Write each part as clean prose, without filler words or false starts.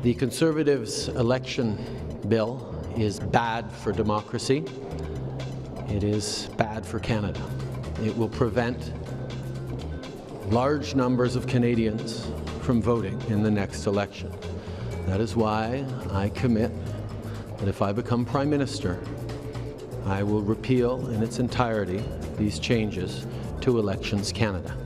The Conservatives' election bill is bad for democracy. It is bad for Canada. It will prevent large numbers of Canadians from voting in the next election. That is why I commit that if I become Prime Minister, I will repeal in its entirety these changes to Elections Canada.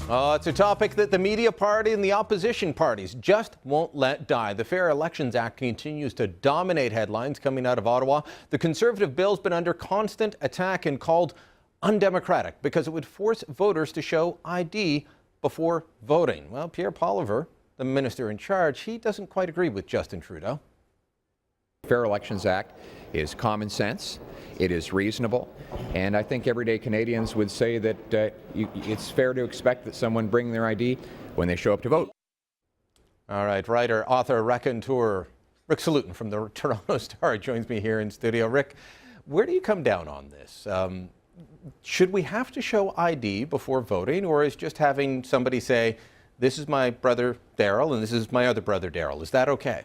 It's a topic that the media party and the opposition parties just won't let die. The Fair Elections Act continues to dominate headlines coming out of Ottawa. The Conservative bill's been under constant attack and called undemocratic because it would force voters to show ID before voting. Well, Pierre Poilievre, the minister in charge, he doesn't quite agree with Justin Trudeau. The Fair Elections Act is common sense, it is reasonable, and I think everyday Canadians would say that it's fair to expect that someone bring their ID when they show up to vote. All right, writer, author, raconteur, Rick Salutin from the Toronto Star joins me here in studio. Rick, where do you come down on this? Should we have to show ID before voting, or is just having somebody say, this is my brother Daryl and this is my other brother Daryl, is that okay?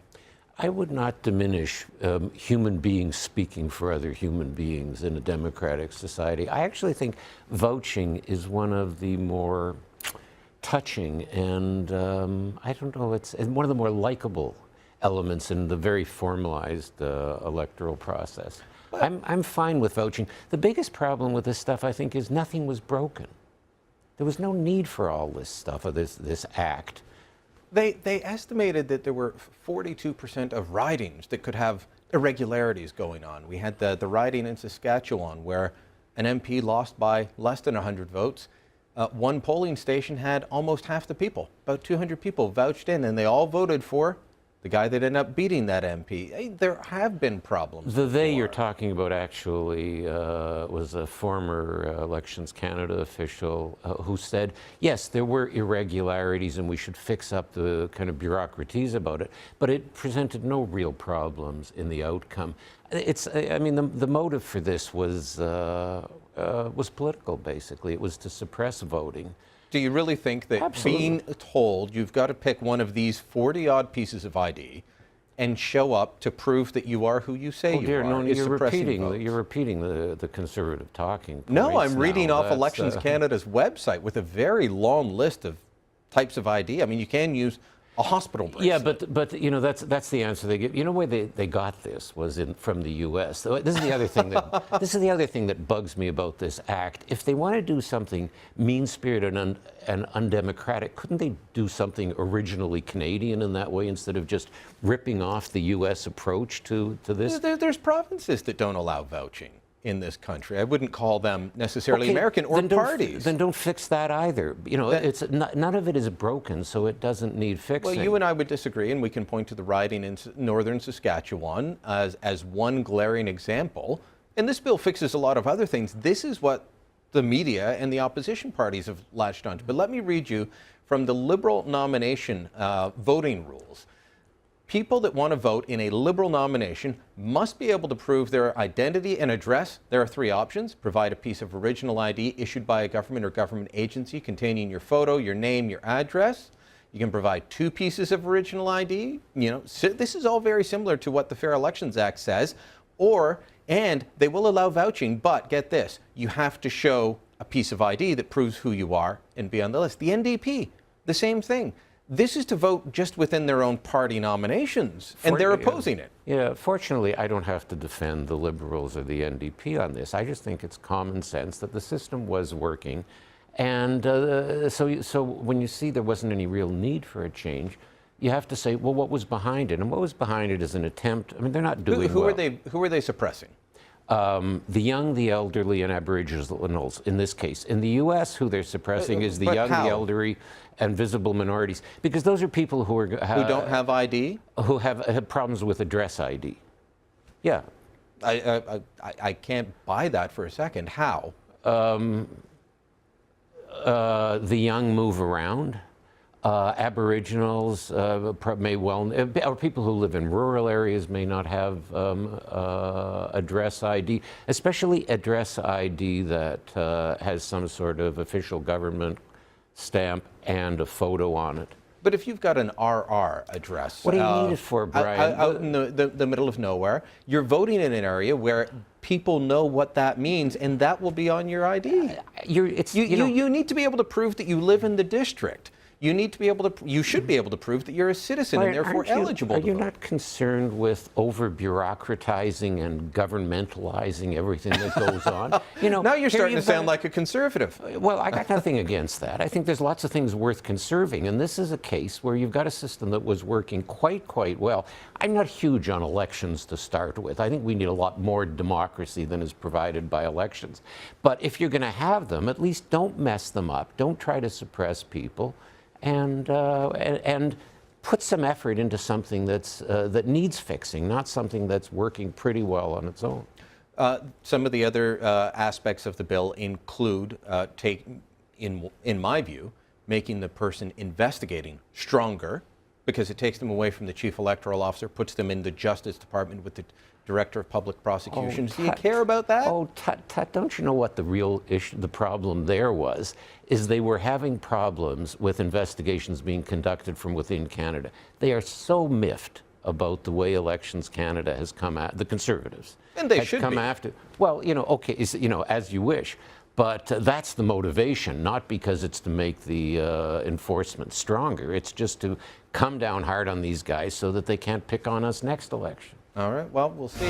I would not diminish human beings speaking for other human beings in a democratic society. I actually think vouching is one of the more touching and, I don't know, it's one of the more likable elements in the very formalized electoral process. I'm fine with vouching. The biggest problem with this stuff, I think, is nothing was broken. There was no need for all this stuff, or this act. They estimated that there were 42% of ridings that could have irregularities going on. We had the riding in Saskatchewan where an MP lost by less than 100 votes. One polling station had almost half the people, about 200 people vouched in, and they all voted for the guy that ended up beating that MP. There have been problems. The they you're talking about actually was a former Elections Canada official who said, yes, there were irregularities and we should fix up the kind of bureaucraties about it, but it presented no real problems in the outcome. I mean, the motive for this was political, basically. It was to suppress voting. Do you really think that Absolutely. Being told you've got to pick one of these 40-odd pieces of ID and show up to prove that you are who you say you are no, is suppressing votes? You're repeating the Conservative talking points. No, I'm reading now. off Elections Canada's website with a very long list of types of ID. I mean, you can use a hospital bracelet. Yeah, but you know, that's the answer they give. You know where they got this was from the U.S. So this is the other thing that bugs me about this act. If they want to do something mean-spirited and undemocratic, couldn't they do something originally Canadian in that way instead of just ripping off the U.S. approach to this? There's provinces that don't allow vouching in this country. I wouldn't call them necessarily American or parties. Then don't fix that either. You know, none of it is broken, so it doesn't need fixing. Well, you and I would disagree, and we can point to the riding in northern Saskatchewan as one glaring example. And this bill fixes a lot of other things. This is what the media and the opposition parties have latched onto. But let me read you from the Liberal nomination voting rules. People that want to vote in a Liberal nomination must be able to prove their identity and address. There are three options. Provide a piece of original ID issued by a government or government agency containing your photo, your name, your address. You can provide two pieces of original ID. You know, this is all very similar to what the Fair Elections Act says. And they will allow vouching, but get this, you have to show a piece of ID that proves who you are and be on the list. The NDP, the same thing. This is to vote just within their own party nominations, and they're opposing it. Yeah, fortunately, I don't have to defend the Liberals or the NDP on this. I just think it's common sense that the system was working. And so when you see there wasn't any real need for a change, you have to say, well, what was behind it? And what was behind it is an attempt. I mean, they're not doing well. Who are they suppressing? The young, the elderly, and Aboriginals, in this case. In the U.S., who they're suppressing is the young, the elderly, and visible minorities, because those are people who don't have ID? Who have problems with address ID. Yeah. I can't buy that for a second. How? The young move around. Aboriginals may well, or people who live in rural areas may not have address ID, especially address ID that has some sort of official government stamp and a photo on it. But if you've got an RR address, What do you need it for, Brian? out in the middle of nowhere, you're voting in an area where people know what that means, and that will be on your ID. You need to be able to prove that you live in the district. You need to be able to. You should be able to prove that you're a citizen Brian, and therefore eligible. Are to you vote. not concerned with over-bureaucratizing and governmentalizing everything that goes on? Now you're starting to sound like a conservative. Well, I got nothing against that. I think there's lots of things worth conserving, and this is a case where you've got a system that was working quite well. I'm not huge on elections to start with. I think we need a lot more democracy than is provided by elections. But if you're going to have them, at least don't mess them up. Don't try to suppress people. And put some effort into something that needs fixing, not something that's working pretty well on its own. Some of the other aspects of the bill include, in my view, making the person investigating stronger, because it takes them away from the chief electoral officer, puts them in the Justice Department with the Director of Public Prosecutions. Do you care about that? Oh, tut, don't you know what the real issue, the problem there was, is they were having problems with investigations being conducted from within Canada. They are so miffed about the way Elections Canada has come at, the Conservatives. And they should come be. After. Well, okay, as you wish. But that's the motivation, not because it's to make the enforcement stronger. It's just to come down hard on these guys so that they can't pick on us next election. All right, well, we'll see.